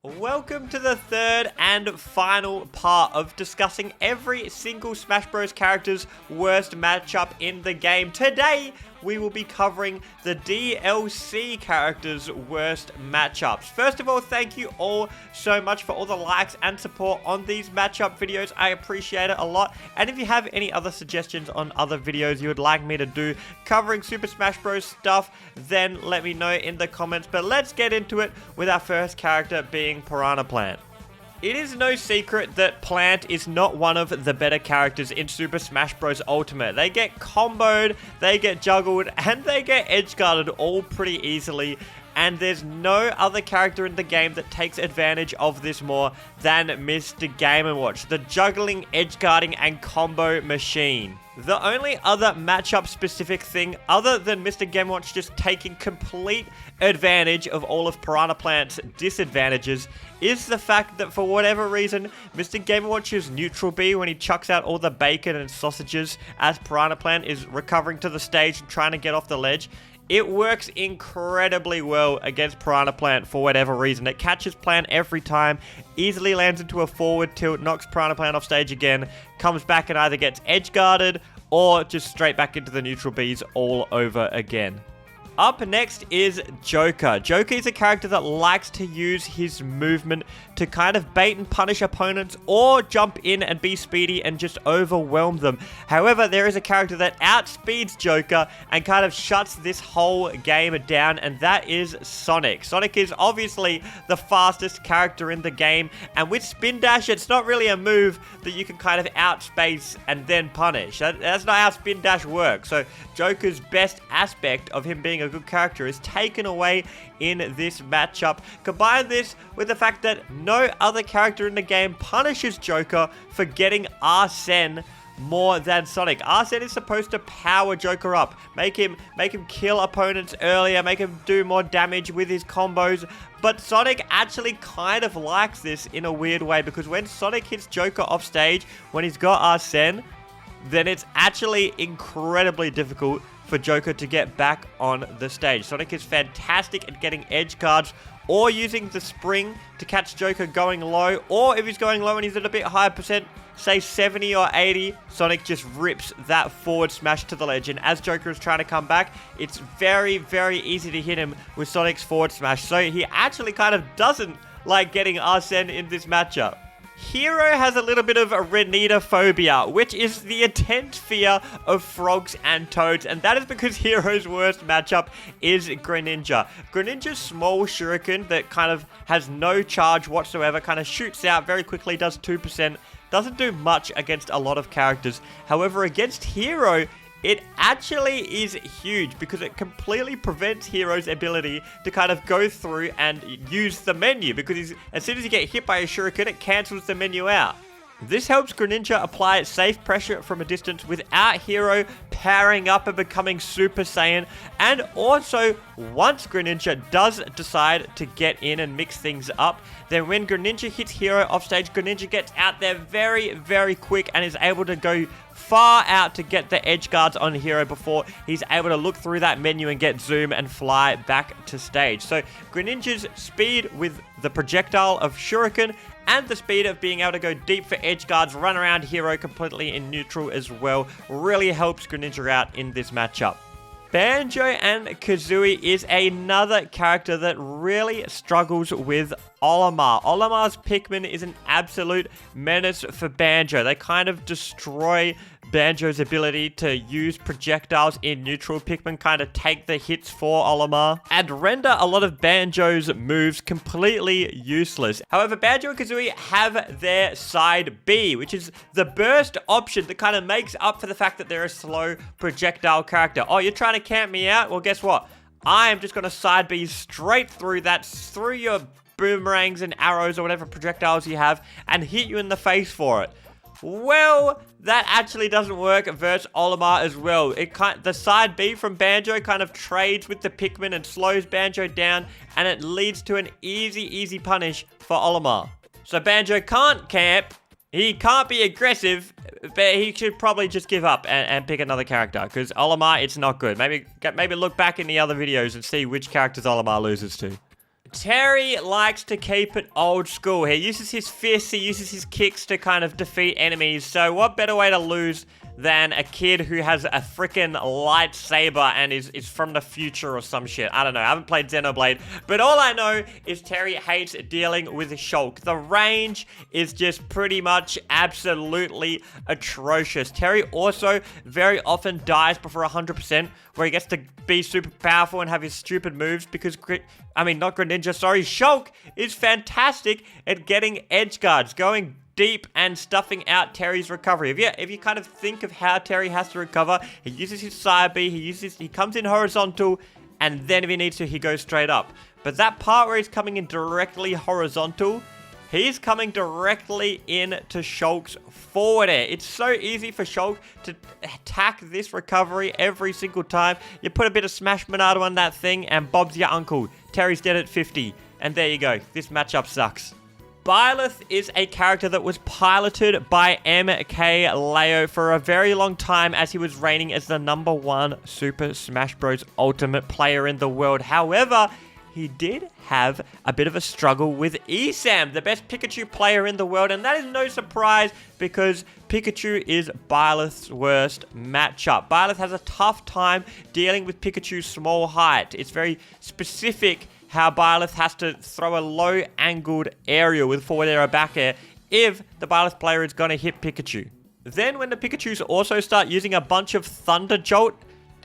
Welcome to the third and final part of discussing every single Smash Bros. Character's worst matchup in the game. Today, we will be covering the DLC characters' worst matchups. First of all, thank you all so much for all the likes and support on these matchup videos. I appreciate it a lot. And if you have any other suggestions on other videos you would like me to do covering Super Smash Bros. Stuff, then let me know in the comments. But let's get into it with our first character being Piranha Plant. It is no secret that Plant is not one of the better characters in Super Smash Bros. Ultimate. They get comboed, they get juggled, and they get edgeguarded all pretty easily. And there's no other character in the game that takes advantage of this more than Mr. Game & Watch, the juggling, edgeguarding, and combo machine. The only other matchup-specific thing, other than Mr. Game & Watch just taking complete advantage of all of Piranha Plant's disadvantages, is the fact that for whatever reason, Mr. Game & Watch's neutral B, when he chucks out all the bacon and sausages as Piranha Plant is recovering to the stage and trying to get off the ledge, it works incredibly well against Piranha Plant for whatever reason. It catches Plant every time, easily lands into a forward tilt, knocks Piranha Plant off stage again, comes back and either gets edge guarded or just straight back into the neutral Bs all over again. Up next is Joker. Joker is a character that likes to use his movement to kind of bait and punish opponents or jump in and be speedy and just overwhelm them. However, there is a character that outspeeds Joker and kind of shuts this whole game down, and that is Sonic. Sonic is obviously the fastest character in the game, and with Spin Dash, it's not really a move that you can kind of outspace and then punish. That's not how Spin Dash works. So Joker's best aspect of him being a good character is taken away in this matchup. Combine this with the fact that no other character in the game punishes Joker for getting Arsene more than Sonic. Arsene is supposed to power Joker up, make him kill opponents earlier, make him do more damage with his combos. But Sonic actually kind of likes this in a weird way, because when Sonic hits Joker off stage, when he's got Arsene, then it's actually incredibly difficult for Joker to get back on the stage. Sonic is fantastic at getting edge guards or using the spring to catch Joker going low, or if he's going low and he's at a bit higher percent, say 70 or 80, Sonic just rips that forward smash to the ledge. And as Joker is trying to come back, it's very, very easy to hit him with Sonic's forward smash. So he actually kind of doesn't like getting Arsene in this matchup. Hero has a little bit of a Renita phobia, which is the intense fear of frogs and toads, and that is because Hero's worst matchup is Greninja. Greninja's small shuriken that kind of has no charge whatsoever, kind of shoots out very quickly, does 2%, doesn't do much against a lot of characters. However, against Hero, it actually is huge because it completely prevents Hero's ability to kind of go through and use the menu, because as soon as you get hit by a shuriken, it cancels the menu out. This helps Greninja apply safe pressure from a distance without Hero powering up and becoming Super Saiyan. And also, once Greninja does decide to get in and mix things up, then when Greninja hits Hero off stage, Greninja gets out there very, very quick and is able to go far out to get the edge guards on Hero before he's able to look through that menu and get zoom and fly back to stage. So Greninja's speed with the projectile of Shuriken and the speed of being able to go deep for edge guards, run around Hero completely in neutral as well, really helps Greninja out in this matchup. Banjo and Kazooie is another character that really struggles with Olimar. Olimar's Pikmin is an absolute menace for Banjo. They kind of destroy Banjo's ability to use projectiles in neutral. Pikmin kind of take the hits for Olimar and render a lot of Banjo's moves completely useless. However, Banjo and Kazooie have their side B, which is the burst option that kind of makes up for the fact that they're a slow projectile character. Oh, you're trying to camp me out? Well, guess what? I am just going to side B straight through that, through your boomerangs and arrows or whatever projectiles you have, and hit you in the face for it. Well, that actually doesn't work versus Olimar as well. The side B from Banjo kind of trades with the Pikmin and slows Banjo down, and it leads to an easy punish for Olimar. So Banjo can't camp, he can't be aggressive, but he should probably just give up and pick another character, because Olimar, it's not good. Maybe look back in the other videos and see which characters Olimar loses to. Terry likes to keep it old school. He uses his fists, he uses his kicks to kind of defeat enemies. So what better way to lose than a kid who has a freaking lightsaber and is from the future or some shit. I don't know. I haven't played Xenoblade, but all I know is Terry hates dealing with Shulk. The range is just pretty much absolutely atrocious. Terry also very often dies before 100%, where he gets to be super powerful and have his stupid moves because, not Greninja, sorry, Shulk is fantastic at getting edge guards, going deep and stuffing out Terry's recovery. If you kind of think of how Terry has to recover, he uses his side B, he comes in horizontal, and then if he needs to, he goes straight up. But that part where he's coming in directly horizontal, he's coming directly into Shulk's forward air. It's so easy for Shulk to attack this recovery every single time. You put a bit of Smash Monado on that thing, and Bob's your uncle. Terry's dead at 50. And there you go. This matchup sucks. Byleth is a character that was piloted by MKLeo for a very long time as he was reigning as the #1 Super Smash Bros. Ultimate player in the world. However, he did have a bit of a struggle with Esam, the best Pikachu player in the world, and that is no surprise because Pikachu is Byleth's worst matchup. Byleth has a tough time dealing with Pikachu's small height. It's very specific how Byleth has to throw a low-angled aerial with forward air or back air if the Byleth player is going to hit Pikachu. Then when the Pikachus also start using a bunch of Thunder Jolt,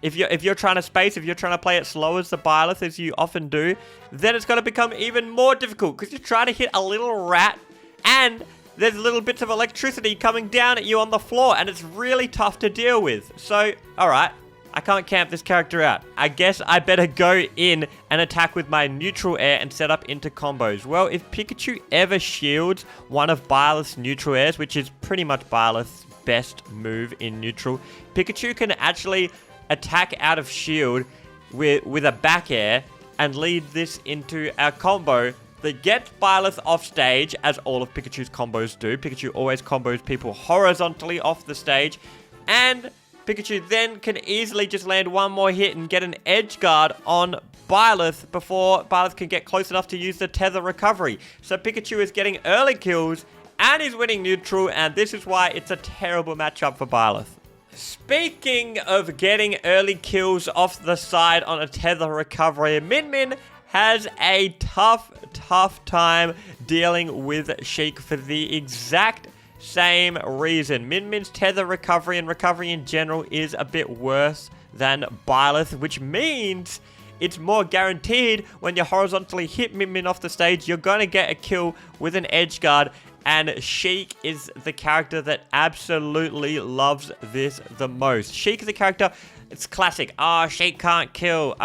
if you're trying to space, if you're trying to play it slow as the Byleth, as you often do, then it's going to become even more difficult because you're trying to hit a little rat and there's little bits of electricity coming down at you on the floor and it's really tough to deal with. So, alright, I can't camp this character out. I guess I better go in and attack with my neutral air and set up into combos. Well, if Pikachu ever shields one of Byleth's neutral airs, which is pretty much Byleth's best move in neutral, Pikachu can actually attack out of shield with a back air and lead this into a combo that gets Byleth off stage, as all of Pikachu's combos do. Pikachu always combos people horizontally off the stage, and Pikachu then can easily just land one more hit and get an edge guard on Byleth before Byleth can get close enough to use the tether recovery. So Pikachu is getting early kills and he's winning neutral, and this is why it's a terrible matchup for Byleth. Speaking of getting early kills off the side on a tether recovery, Min has a tough time dealing with Sheik for the exact same reason. Min's tether recovery and recovery in general is a bit worse than Byleth, which means it's more guaranteed when you horizontally hit Min off the stage, you're going to get a kill with an edge guard, and Sheik is the character that absolutely loves this the most. Sheik is a character, it's classic. Sheik can't kill.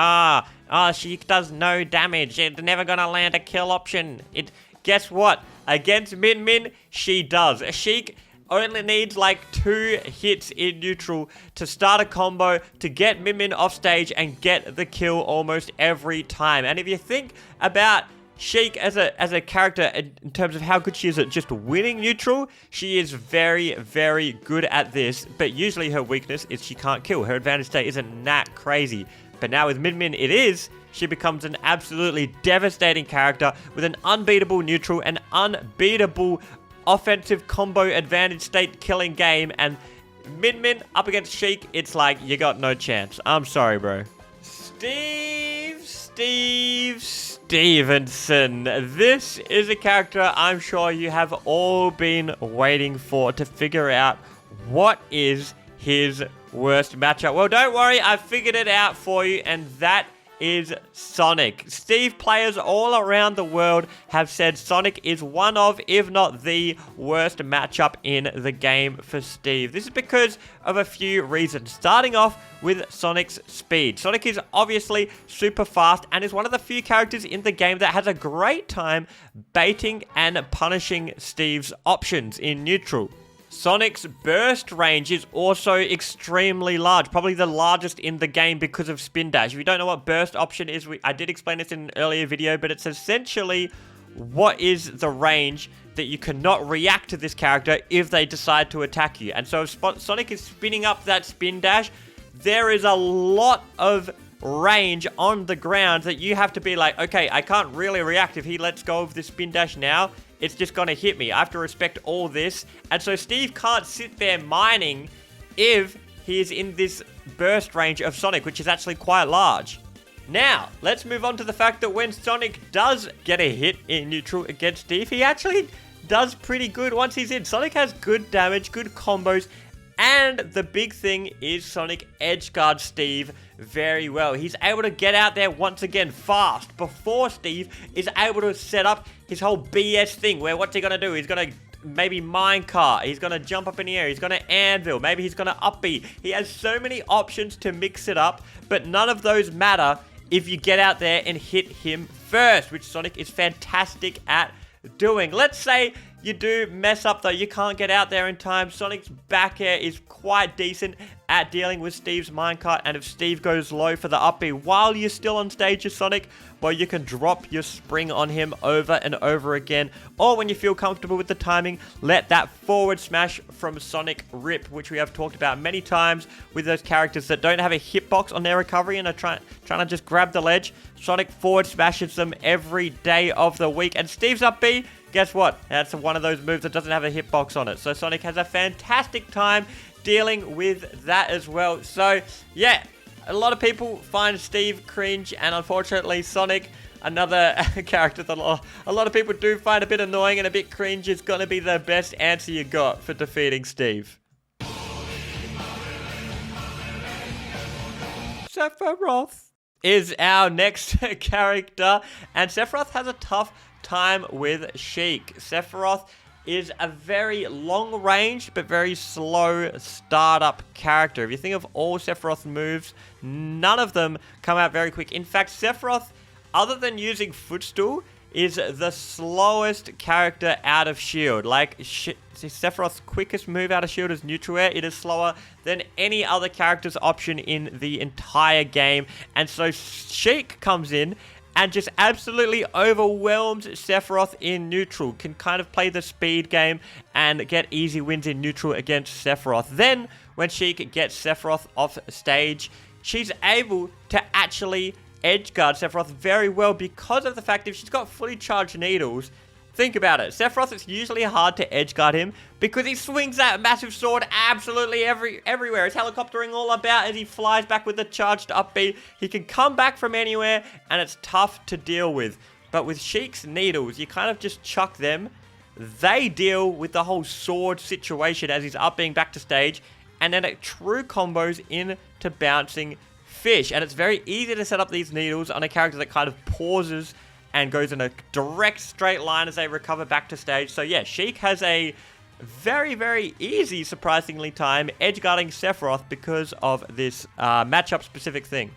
Sheik does no damage. It's never going to land a kill option. Guess what? Against Min, she does. Sheik only needs like 2 hits in neutral to start a combo to get Min off stage and get the kill almost every time. And if you think about Sheik as a character in terms of how good she is at just winning neutral, she is very, very good at this. But usually her weakness is she can't kill. Her advantage state isn't that crazy. But now with Min, it is. She becomes an absolutely devastating character with an unbeatable neutral and unbeatable offensive combo advantage state killing game. And Min up against Sheik, it's like, you got no chance. I'm sorry, bro. Stevenson. This is a character I'm sure you have all been waiting for to figure out what is his worst matchup. Well, don't worry, I figured it out for you, and that is Sonic. Steve players all around the world have said Sonic is one of, if not the worst matchup in the game for Steve. This is because of a few reasons, starting off with Sonic's speed. Sonic is obviously super fast and is one of the few characters in the game that has a great time baiting and punishing Steve's options in neutral. Sonic's burst range is also extremely large, probably the largest in the game because of spin dash. If you don't know what burst option is, I did explain this in an earlier video, but it's essentially what is the range that you cannot react to this character if they decide to attack you. And so if Sonic is spinning up that spin dash, there is a lot of range on the ground that you have to be like, okay, I can't really react if he lets go of this spin dash now. It's just going to hit me. I have to respect all this. And so Steve can't sit there mining if he is in this burst range of Sonic, which is actually quite large. Now, let's move on to the fact that when Sonic does get a hit in neutral against Steve, he actually does pretty good once he's in. Sonic has good damage, good combos, and the big thing is Sonic edgeguards Steve very well. He's able to get out there once again fast before Steve is able to set up his whole BS thing where what's he going to do? He's going to maybe minecart, he's going to jump up in the air, he's going to anvil, maybe he's going to up B. He has so many options to mix it up, but none of those matter if you get out there and hit him first, which Sonic is fantastic at doing. Let's say you do mess up though, you can't get out there in time. Sonic's back air is quite decent at dealing with Steve's minecart, and if Steve goes low for the up B while you're still on stage as Sonic, well, you can drop your spring on him over and over again, or when you feel comfortable with the timing, let that forward smash from Sonic rip, which we have talked about many times with those characters that don't have a hitbox on their recovery and are trying to just grab the ledge. Sonic forward smashes them every day of the week, and Steve's up B, guess what? That's one of those moves that doesn't have a hitbox on it. So Sonic has a fantastic time dealing with that as well. So yeah, a lot of people find Steve cringe, and unfortunately Sonic, another character that a lot of people do find a bit annoying and a bit cringe, is going to be the best answer you got for defeating Steve. Sephiroth is our next character, and Sephiroth has a tough time with Sheik. Sephiroth is a very long range but very slow startup character. If you think of all Sephiroth moves, none of them come out very quick. In fact, Sephiroth, other than using Footstool, is the slowest character out of Shield. Like, Sephiroth's quickest move out of Shield is neutral air. It is slower than any other character's option in the entire game. And so Sheik comes in and just absolutely overwhelms Sephiroth in neutral. Can kind of play the speed game and get easy wins in neutral against Sephiroth. Then, when Sheik gets Sephiroth off stage, she's able to actually edgeguard Sephiroth very well because of the fact if she's got fully charged needles. Think about it. Sephiroth, it's usually hard to edgeguard him because he swings that massive sword absolutely everywhere. He's helicoptering all about as he flies back with the charged up B. He can come back from anywhere, and it's tough to deal with. But with Sheik's needles, you kind of just chuck them. They deal with the whole sword situation as he's up being back to stage, and then it true combos into bouncing fish. And it's very easy to set up these needles on a character that kind of pauses and goes in a direct straight line as they recover back to stage. So yeah, Sheik has a very, very easy, surprisingly, time edgeguarding Sephiroth because of this matchup specific thing.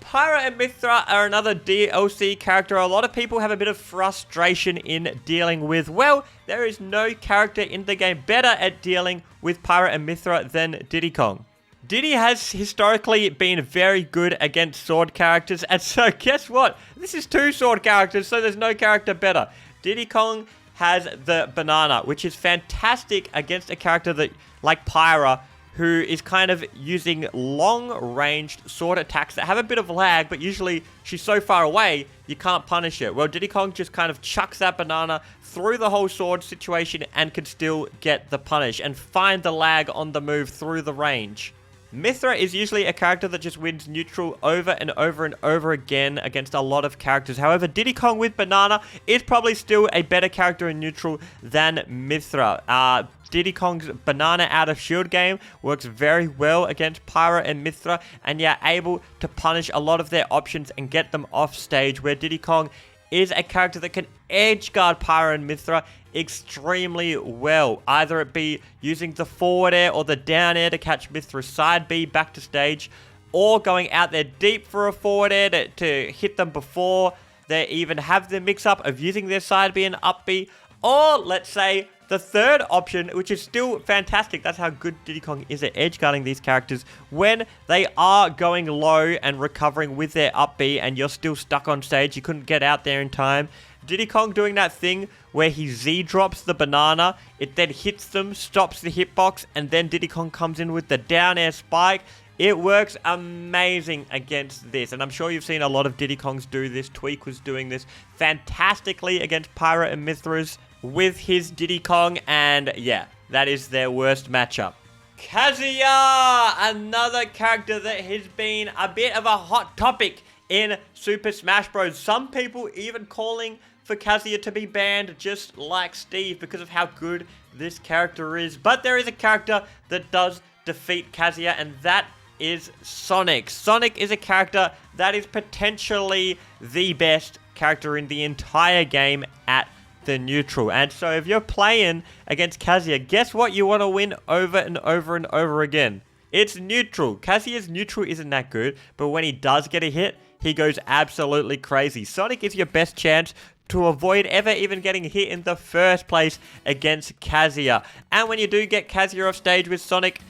Pyra and Mythra are another DLC character a lot of people have a bit of frustration in dealing with. Well, there is no character in the game better at dealing with Pyra and Mythra than Diddy Kong. Diddy has historically been very good against sword characters, and so guess what? This is two sword characters, so there's no character better. Diddy Kong has the banana, which is fantastic against a character that, like Pyra, who is kind of using long-ranged sword attacks that have a bit of lag, but usually she's so far away, you can't punish it. Well, Diddy Kong just kind of chucks that banana through the whole sword situation and can still get the punish and find the lag on the move through the range. Mythra is usually a character that just wins neutral over and over and over again against a lot of characters. However, Diddy Kong with banana is probably still a better character in neutral than Mythra. Diddy Kong's banana out of shield game works very well against Pyra and Mythra, and you're able to punish a lot of their options and get them off stage, where Diddy Kong is a character that can edgeguard Pyra and Mythra extremely well. Either it be using the forward air or the down air to catch Mythra's side B back to stage, or going out there deep for a forward air to hit them before they even have the mix-up of using their side B and up B, or let's say the third option, which is still fantastic. That's how good Diddy Kong is at edgeguarding these characters. When they are going low and recovering with their up B and you're still stuck on stage, you couldn't get out there in time, Diddy Kong doing that thing where he Z-drops the banana, it then hits them, stops the hitbox, and then Diddy Kong comes in with the down air spike, It works amazing against this, and I'm sure you've seen a lot of Diddy Kongs do this. Tweak was doing this fantastically against Pyra and Mithras with his Diddy Kong, and yeah, that is their worst matchup. Kazuya, another character that has been a bit of a hot topic in Super Smash Bros. Some people even calling for Kazuya to be banned, just like Steve, because of how good this character is. But there is a character that does defeat Kazuya, and that is Sonic. Sonic is a character that is potentially the best character in the entire game at the neutral. And so if you're playing against Kazuya, guess what you want to win over and over and over again? It's neutral. Kazuya's neutral isn't that good, but when he does get a hit, he goes absolutely crazy. Sonic is your best chance to avoid ever even getting hit in the first place against Kazuya. And when you do get Kazuya off stage with Sonic,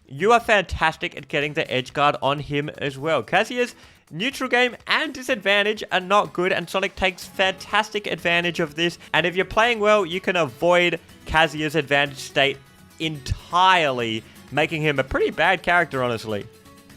you are fantastic at getting the edge guard on him as well. Kazuya's neutral game and disadvantage are not good, and Sonic takes fantastic advantage of this. And if you're playing well, you can avoid Kazuya's advantage state entirely, making him a pretty bad character, honestly.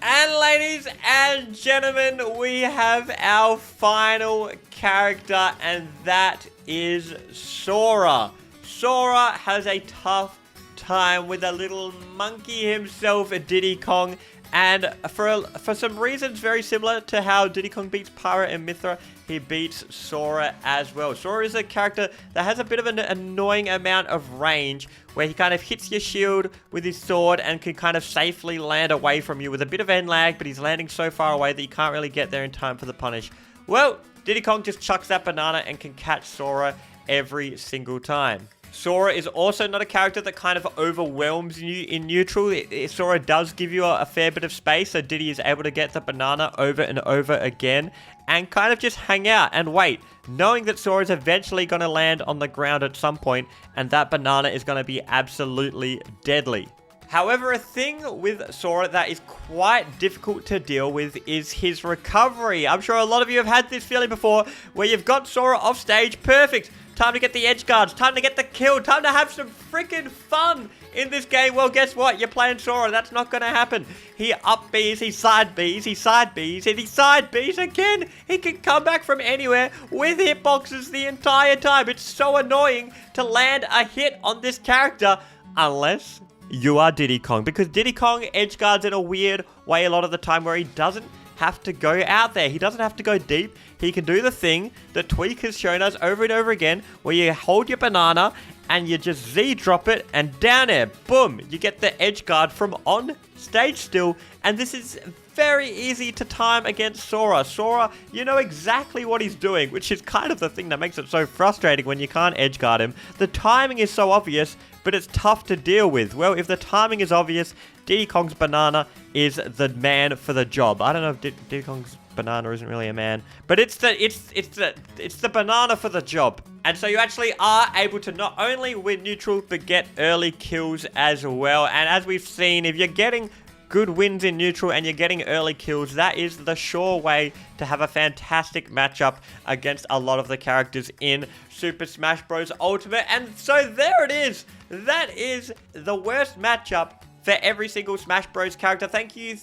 And ladies and gentlemen, we have our final character, and that is Sora. Sora has a tough time with a little monkey himself, Diddy Kong, and for some reasons very similar to how Diddy Kong beats Pyra and Mithra, he beats Sora as well. Sora is a character that has a bit of an annoying amount of range, where he kind of hits your shield with his sword and can kind of safely land away from you with a bit of end lag, but he's landing so far away that you can't really get there in time for the punish. Well, Diddy Kong just chucks that banana and can catch Sora every single time. Sora is also not a character that kind of overwhelms you in neutral. Sora does give you a fair bit of space, so Diddy is able to get the banana over and over again and kind of just hang out and wait, knowing that Sora is eventually going to land on the ground at some point, and that banana is going to be absolutely deadly. However, a thing with Sora that is quite difficult to deal with is his recovery. I'm sure a lot of you have had this feeling before, where you've got Sora off stage, perfect. Time to get the edge guards, time to get the kill, time to have some freaking fun in this game. Well, guess what? You're playing Sora. That's not going to happen. He up Bs, he side Bs, he side Bs, and he side Bs again. He can come back from anywhere with hitboxes the entire time. It's so annoying to land a hit on this character unless you are Diddy Kong, because Diddy Kong edge guards in a weird way a lot of the time, where he doesn't have to go out there. He doesn't have to go deep. He can do the thing that Tweak has shown us over and over again, where you hold your banana and you just Z drop it, and down there, boom, you get the edge guard from on stage still. And this is very easy to time against Sora. Sora, you know exactly what he's doing, which is kind of the thing that makes it so frustrating when you can't edge guard him. The timing is so obvious, but it's tough to deal with. Well, if the timing is obvious, Diddy Kong's banana is the man for the job. I don't know if Diddy Kong's banana isn't really a man, but it's the banana for the job. And so you actually are able to not only win neutral, but get early kills as well. And as we've seen, if you're getting good wins in neutral and you're getting early kills, that is the sure way to have a fantastic matchup against a lot of the characters in Super Smash Bros. Ultimate. And so there it is. That is the worst matchup for every single Smash Bros character. Thank you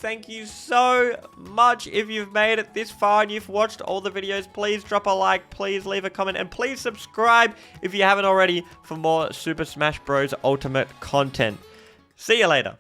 so much. If you've made it this far and you've watched all the videos, please drop a like, please leave a comment, and please subscribe if you haven't already for more Super Smash Bros Ultimate content. See you later.